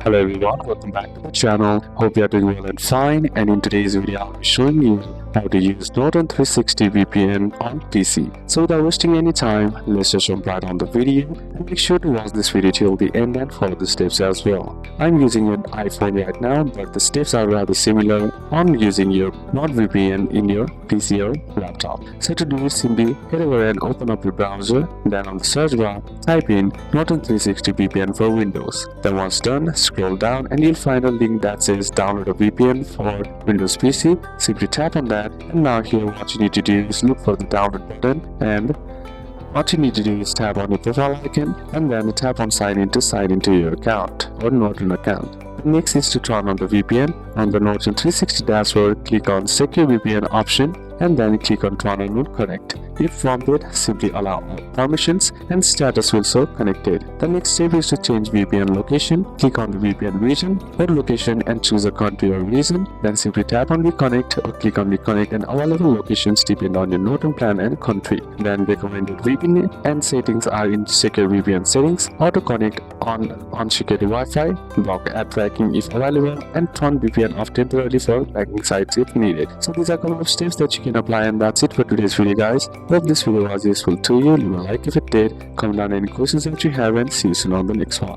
Hello everyone, welcome back to the channel. Hope you are doing well and fine, and in today's video I'll be showing you how to use Norton 360 VPN on PC. So without wasting any time, let's just jump right on the video and make sure to watch this video till the end and follow the steps as well. I'm using an iPhone right now, but the steps are rather similar on using your NordVPN in your PC or laptop. So to do it, simply head over and open up your browser, then on the search bar type in Norton 360 VPN for Windows. Then once done, scroll down and you'll find a link that says download a VPN for Windows PC. Simply tap on that, and now here what you need to do is look for the download button, and what you need to do is tap on your profile icon and then tap on sign in to sign into your account or Norton account. Next is to turn on the VPN. On the Norton 360 dashboard, click on Secure VPN option and then click on Turn on Connect. If prompted, simply allow all permissions and status will show connected. The next step is to change VPN location. Click on the VPN region or location and choose a country or region. Then simply tap on Reconnect or click on Reconnect, and available locations depend on your Norton plan and country. Then recommended VPN and settings are in Secure VPN settings, auto connect on security Wi-Fi, block ad tracking if available, and turn VPN off temporarily for tracking sites if needed. So these are a couple of steps that you can apply, and that's it for today's video, guys. Hope this video was useful to you. Leave a like if it did, comment down any questions that you have, and see you soon on the next one.